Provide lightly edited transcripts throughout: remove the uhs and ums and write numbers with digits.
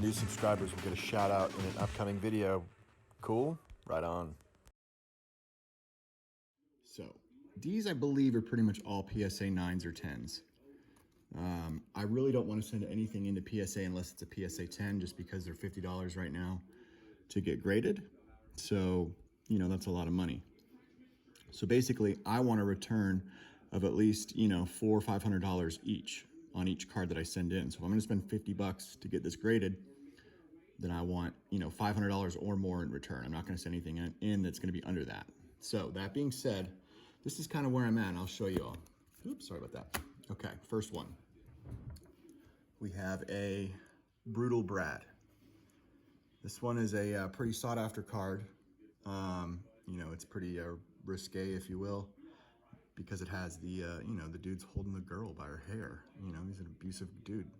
New subscribers will get a shout out in an upcoming video. Cool? Right on. So these, I believe, are pretty much all PSA 9s or 10s. I really don't want to send anything into PSA unless it's a PSA 10, just because they're $50 right now to get graded. So, you know, that's a lot of money. So basically, I want a return of at least, you know, $400 or $500 each on each card that I send in. So if I'm going to spend $50 to get this graded, then I want, you know, $500 or more in return. I'm not going to send anything in that's going to be under that. So that being said, this is kind of where I'm at. I'll show you all. Oops, sorry about that. Okay, first one. We have a Brutal Brad. This one is a pretty sought after card. You know, it's pretty risque, if you will, because it has the, you know, the dude's holding the girl by her hair. You know, he's an abusive dude.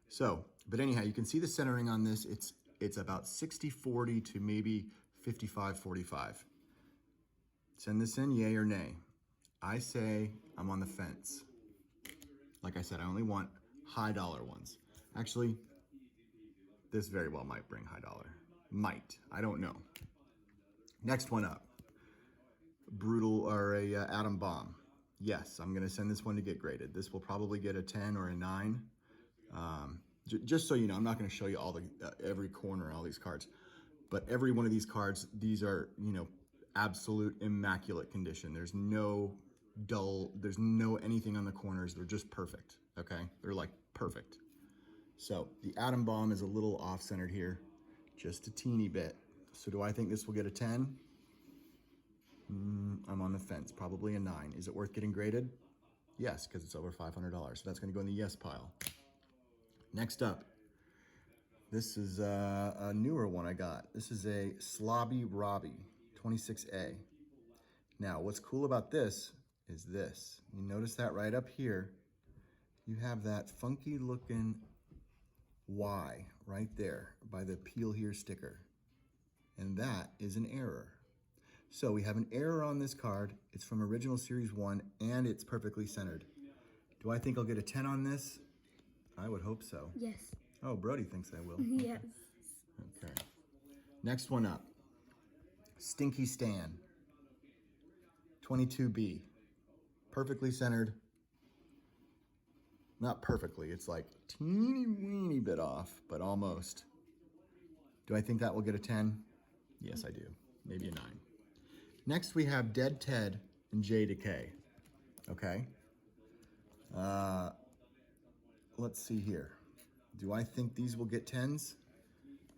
So, but anyhow, you can see the centering on this. It's about 60-40 to maybe 55-45. Send this in, yay or nay? I say I'm on the fence. Like I said, I only want high dollar ones. Actually, this very well might bring high dollar. Might, I don't know. Next one up, Brutal or a Atom Bomb. Yes, I'm gonna send this one to get graded. This will probably get a 10 or a 9. Just so you know, I'm not gonna show you all the every corner, all these cards, but every one of these cards, these are, you know, absolute immaculate condition. There's no dull, there's no anything on the corners. They're just perfect, okay? They're like perfect. So the Atom Bomb is a little off-centered here, just a teeny bit. So do I think this will get a 10? I'm on the fence, probably a 9. Is it worth getting graded? Yes, because it's over $500. So that's gonna go in the yes pile. Next up, this is a newer one I got. This is a Slobby Robbie 26A. Now, what's cool about this is this. You notice that right up here, you have that funky looking Y right there by the Peel Here sticker. And that is an error. So we have an error on this card. It's from Original Series 1 and it's perfectly centered. Do I think I'll get a 10 on this? I would hope so. Yes. Oh, Brody thinks I will. Yes. Okay. Next one up. Stinky Stan. 22B. Perfectly centered. Not perfectly, it's like teeny weeny bit off, but almost. Do I think that will get a 10? Yes, I do. Maybe a 9. Next we have Dead Ted and DECAY. Okay. Let's see here. Do I think these will get 10s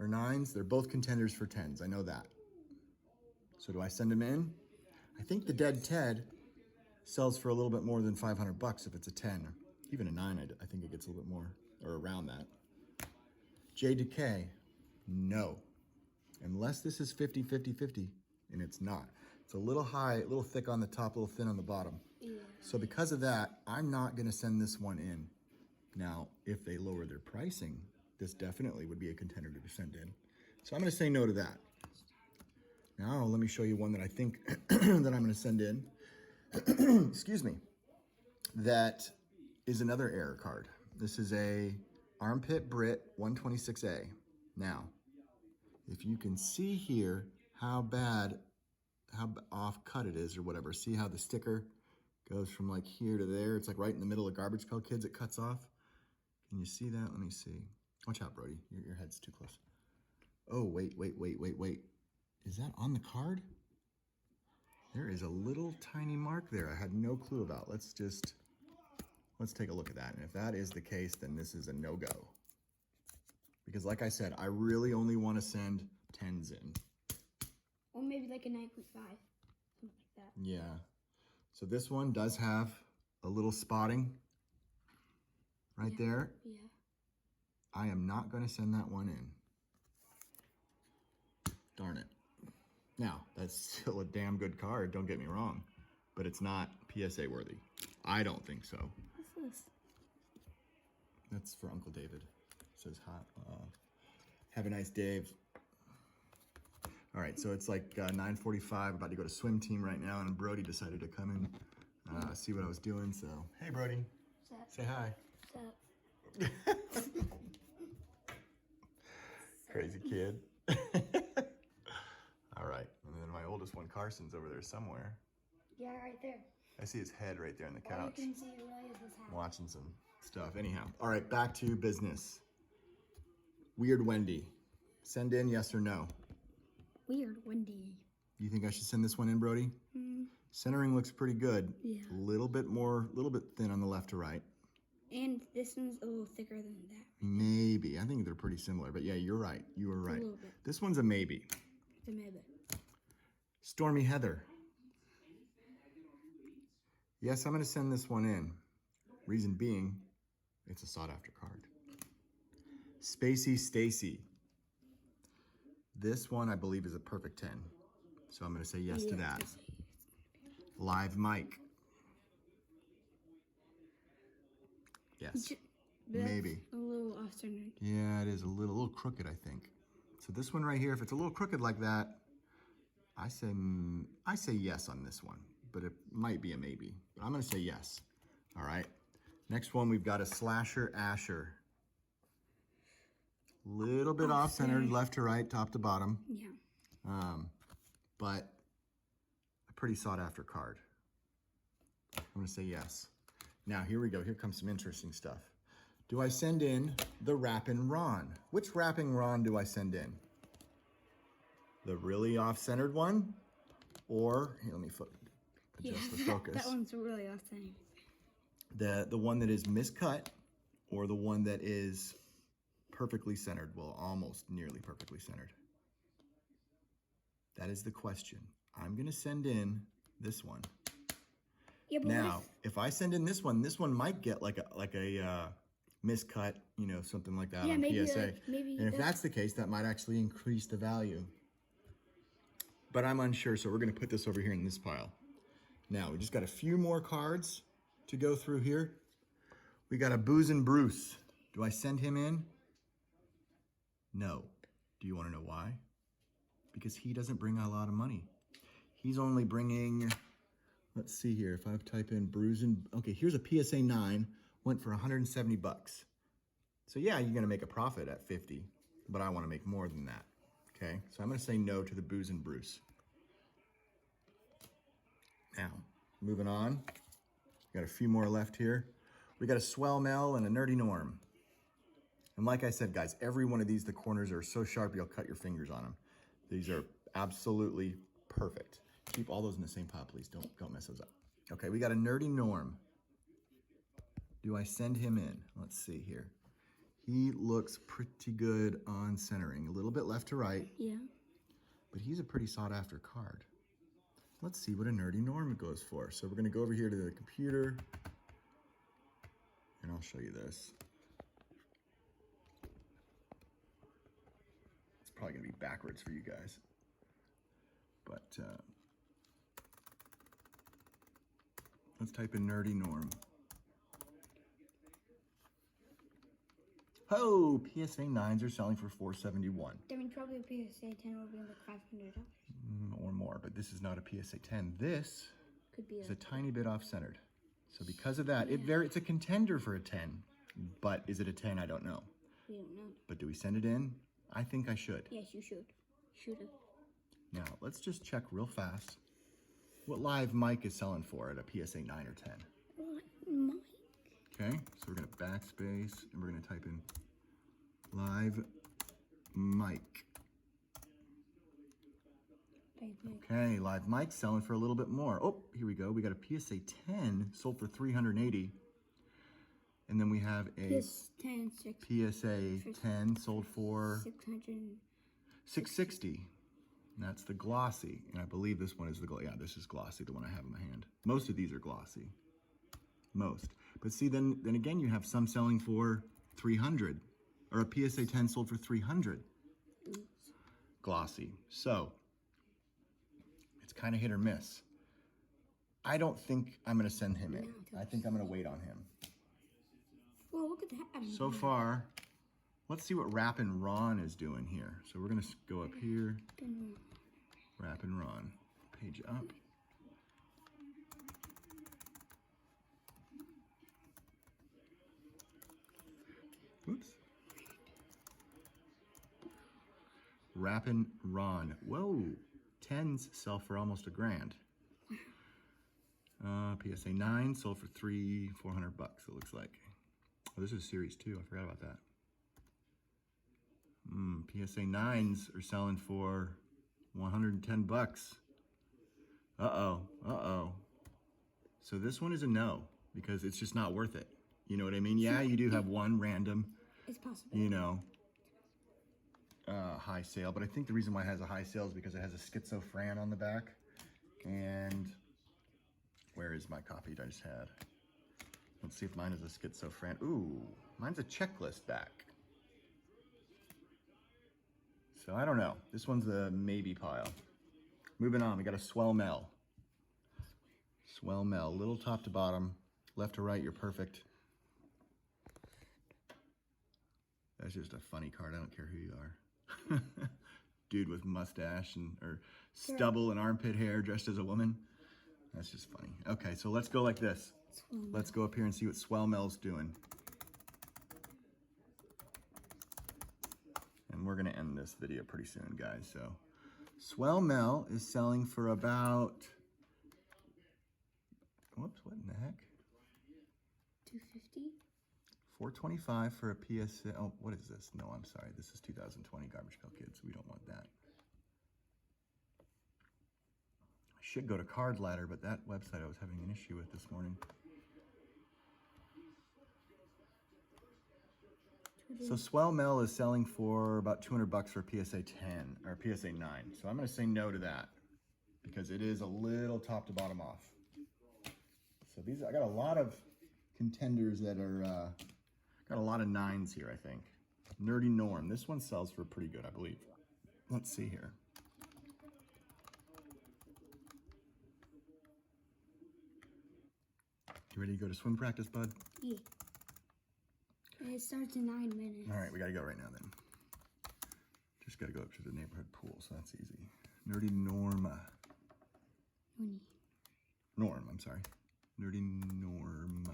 or 9s? They're both contenders for 10s, I know that. So do I send them in? I think the Dead Ted sells for a little bit more than $500 if it's a 10, or even a 9. I think it gets a little bit more, or around that. DECAY, no. Unless this is 50-50-50, and it's not. It's a little high, a little thick on the top, a little thin on the bottom. Yeah. So because of that, I'm not gonna send this one in. Now, if they lower their pricing, this definitely would be a contender to send in. So I'm gonna say no to that. Now, let me show you one that I think that I'm gonna send in. Excuse me. That is another error card. This is a Armpit Brit 126A. Now, if you can see here how off cut it is or whatever. See how the sticker goes from like here to there? It's like right in the middle of Garbage Pail Kids, it cuts off. Can you see that? Let me see. Watch out, Brody. Your head's too close. Oh, wait. Is that on the card? There is a little tiny mark there I had no clue about. Let's take a look at that. And if that is the case, then this is a no-go. Because like I said, I really only want to send 10s in. Or maybe like a 9.5, something like that. Yeah. So this one does have a little spotting right there. Yeah. I am not going to send that one in. Darn it. Now, that's still a damn good card, don't get me wrong. But it's not PSA worthy. I don't think so. What's this? That's for Uncle David. It says hot. Have a nice Dave. All right, so it's like 9:45, about to go to swim team right now, and Brody decided to come in, see what I was doing, so. Hey, Brody. What's up? Say hi. What's up? Crazy kid. All right, and then my oldest one, Carson's over there somewhere. Yeah, right there. I see his head right there on the All you couch, can see really is this hat. watching some stuff. Anyhow, all right, back to business. Weird Wendy. Send in yes or no. Weird Wendy. You think I should send this one in, Brody? Mm, Centering looks pretty good. yeah. A little bit thin on the left to right. And this one's a little thicker than that. Maybe. I think they're pretty similar, but yeah, you're right. You were right. little bit. This one's a maybe. It's a maybe. Stormy Heather. Yes, I'm going to send this one in. Reason being, it's a sought-after card. Spacey Stacy. This one, I believe, is a perfect 10. So I'm going to say yes to that. Live Mike. Yes. Maybe. A little off-centered. Yeah, it is a little crooked, I think. So this one right here, if it's a little crooked like that, I say yes on this one, but it might be a maybe. But I'm going to say yes. All right. Next one, we've got a Slasher Asher. Little bit off-centered, left to right, top to bottom. Yeah. But a pretty sought-after card. I'm going to say yes. Now, here we go. Here comes some interesting stuff. Do I send in the Rappin' Ron? Which Rapping Ron do I send in? The really off-centered one? Or, here, let me adjust the focus. That one's really off-centered. The one that is miscut, or the one that is perfectly centered, well, almost nearly perfectly centered. That is the question. I'm going to send in this one. Yeah, but Now, if I send in this one might get like a miscut, you know, something like that on maybe PSA. maybe and if that's the case, that might actually increase the value. But I'm unsure, so we're going to put this over here in this pile. Now, we just got a few more cards to go through here. We got a Boozin' Bruce. Do I send him in? No. Do you want to know why? Because he doesn't bring a lot of money. He's only bringing, let's see here, if I type in Bruisin', okay, here's a PSA 9, went for 170 bucks. So yeah, you're gonna make a profit at 50, but I wanna make more than that, okay? So I'm gonna say no to the Boozin' Bruce. Now, moving on, got a few more left here. We got a Swell Mel and a Nerdy Norm. And like I said, guys, every one of these, the corners are so sharp, you'll cut your fingers on them. These are absolutely perfect. Keep all those in the same pile, please. Don't mess those up. Okay, we got a Nerdy Norm. Do I send him in? Let's see here. He looks pretty good on centering. A little bit left to right. Yeah. But he's a pretty sought after card. Let's see what a Nerdy Norm goes for. So we're gonna go over here to the computer and I'll show you this. It's probably gonna be backwards for you guys. But let's type in Nerdy Norm. Oh, PSA 9s are selling for $471. I mean, probably a PSA 10 will be like $500. Or more, but this is not a PSA 10. This Could be is a tiny bit off-centered. So because of that, it's a contender for a 10. But is it a 10? I don't know. We don't know. But do we send it in? I think I should. Yes, you should. Should have. Now, let's just check real fast what Live Mike is selling for at a PSA 9 or 10. What, Mike? Okay, so we're going to backspace and we're going to type in Live Mike. Okay, Live Mike's selling for a little bit more. Oh, here we go. We got a PSA 10 sold for $380. And then we have a PSA 10 sold for $660. And that's the glossy. And I believe this one is the yeah, this is glossy, the one I have in my hand. Most of these are glossy. Most. But see, then again, you have some selling for $300. Or a PSA 10 sold for $300. Glossy. So, it's kind of hit or miss. I don't think I'm going to send him in. I think I'm going to wait on him. Well, look at that. So far, let's see what Rappin' Ron is doing here. So we're going to go up here. Rappin' Ron. Page up. Oops. Rappin' Ron. Whoa, 10s sell for almost $1,000. PSA 9 sold for $400 bucks, it looks like. Oh, this is Series 2, I forgot about that. PSA 9s are selling for 110 bucks. Uh-oh. So this one is a no, because it's just not worth it. You know what I mean? Yeah, you do have one random, It's possible. you know, high sale, but I think the reason why it has a high sale is because it has a schizophrenic on the back. And where is my copy that I just had? Let's see if mine is a schizophrenic. Ooh, mine's a checklist back. So I don't know. This one's a maybe pile. Moving on, we got a Swell Mel. Swell Mel, little top to bottom, left to right, you're perfect. That's just a funny card, I don't care who you are. Dude with mustache or stubble and armpit hair dressed as a woman. That's just funny. Okay, so let's go like this. Let's go up here and see what Swell Mel's doing. And we're gonna end this video pretty soon, guys. So Swell Mel is selling for about, whoops, what in the heck? 250. $425 for a PSA. Oh, what is this? No, I'm sorry. This is 2020 Garbage Pail Kids. We don't want that. I should go to Card Ladder, but that website I was having an issue with this morning. So Swell Mel is selling for about 200 bucks for a PSA 10 or PSA 9. So I'm going to say no to that because it is a little top to bottom off. So these, I got a lot of contenders that are, got a lot of 9s here, I think. Nerdy Norm. This one sells for pretty good, I believe. Let's see here. You ready to go to swim practice, bud? Yeah. It starts in 9 minutes. All right, we got to go right now then. Just got to go up to the neighborhood pool, so that's easy. Nerdy Norma. Norm, I'm sorry. Nerdy Norm.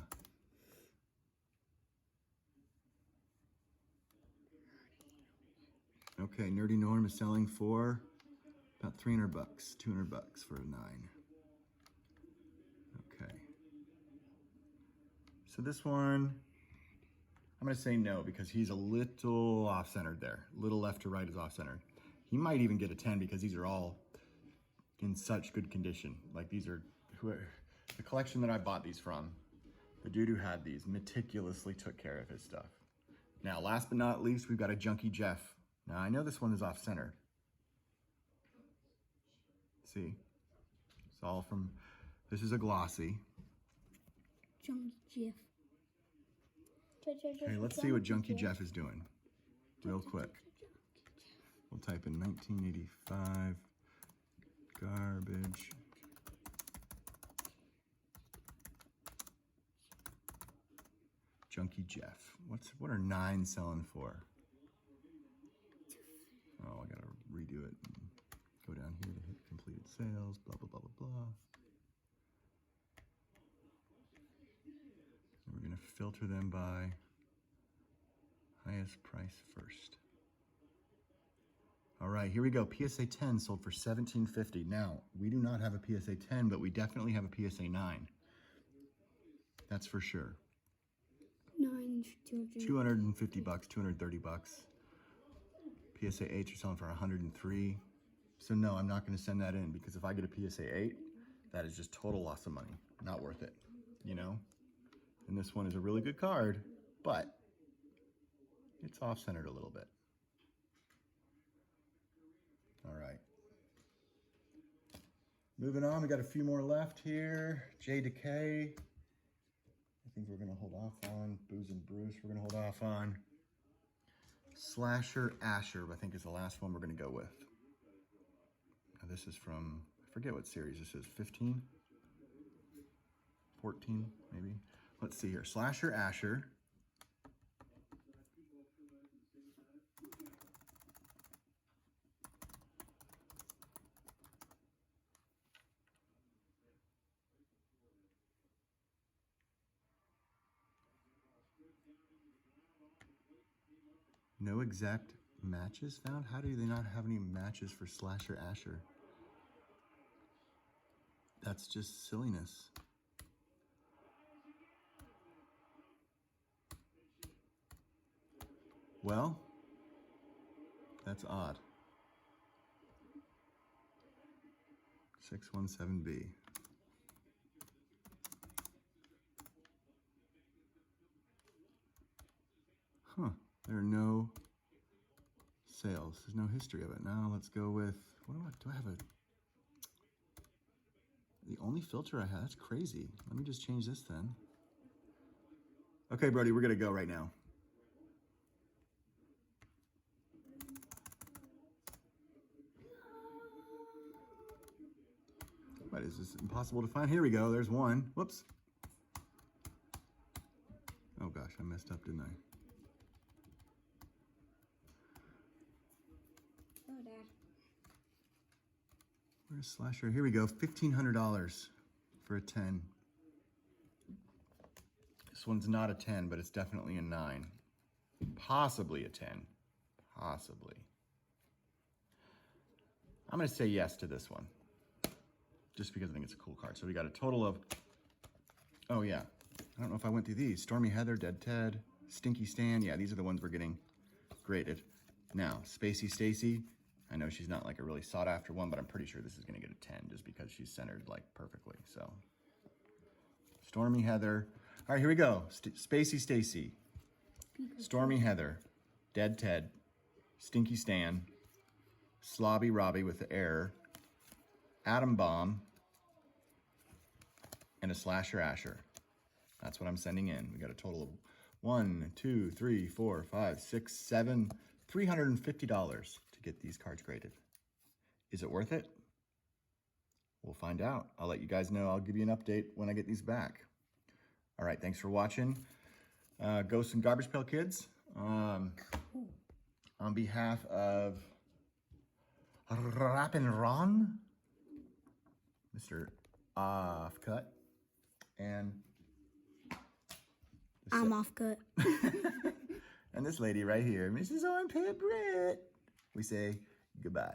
Okay, Nerdy Norm is selling for about 300 bucks, 200 bucks for a 9. Okay. So this one, I'm gonna say no because he's a little off-centered there. Little left to right is off-centered. He might even get a 10 because these are all in such good condition. Like these are, the collection that I bought these from, the dude who had these meticulously took care of his stuff. Now, last but not least, we've got a Junkie Jeff. Now, I know this one is off-centered. See? It's all from, this is a glossy. Junkie Jeff. Okay, let's see what Junkie Jeff is doing real quick. We'll type in 1985 garbage. Junkie Jeff. What are 9 selling for? Oh, I gotta redo it. And go down here to hit completed sales, blah, blah, blah, blah, blah. And we're gonna filter them by highest price first. All right, here we go. PSA 10 sold for $17.50. Now, we do not have a PSA 10, but we definitely have a PSA 9. That's for sure. 9, 250 bucks, 230 bucks. PSA 8s are selling for 103. So no, I'm not gonna send that in because if I get a PSA 8, that is just total loss of money. Not worth it, you know? And this one is a really good card, but it's off-centered a little bit. All right. Moving on, we got a few more left here. DECAY. I think we're gonna hold off on Booze and Bruce. We're gonna hold off on Slasher Asher, I think is the last one we're gonna go with. Now this is from, I forget what series this is, 15? 14, maybe? Let's see here, Slasher Asher. Matches found? How do they not have any matches for Slasher Asher? That's just silliness. Well, that's odd. 617B. Huh, there are no sales. There's no history of it. Now let's go with, what do I have a, the only filter I have, that's crazy. Let me just change this then. Okay, Brody, we're gonna go right now. What is this impossible to find? Here we go, there's one. Whoops. Oh gosh, I messed up, didn't I? Oh, Dad. Where's Slasher? Here we go, $1,500 for a 10. This one's not a 10, but it's definitely a 9. Possibly a 10. Possibly. I'm gonna say yes to this one. Just because I think it's a cool card. So we got a total of, oh yeah. I don't know if I went through these. Stormy Heather, Dead Ted, Stinky Stan. Yeah, these are the ones we're getting graded. Now, Spacey Stacy. I know she's not like a really sought after one, but I'm pretty sure this is gonna get a 10 just because she's centered like perfectly, so. Stormy Heather. All right, here we go. Spacey Stacy, Stormy Heather, Dead Ted, Stinky Stan, Slobby Robbie with the error, Atom Bomb, and a Slasher Asher. That's what I'm sending in. We got a total of 1, 2, 3, 4, 5, 6, 7, $350 to get these cards graded. Is it worth it? We'll find out. I'll let you guys know. I'll give you an update when I get these back. All right, thanks for watching. Ghosts and Garbage Pail Kids. On behalf of Rappin' Ron, Mr. Offcut, and I'm off cut. and this lady right here, Mrs. Armpit Britt, we say goodbye.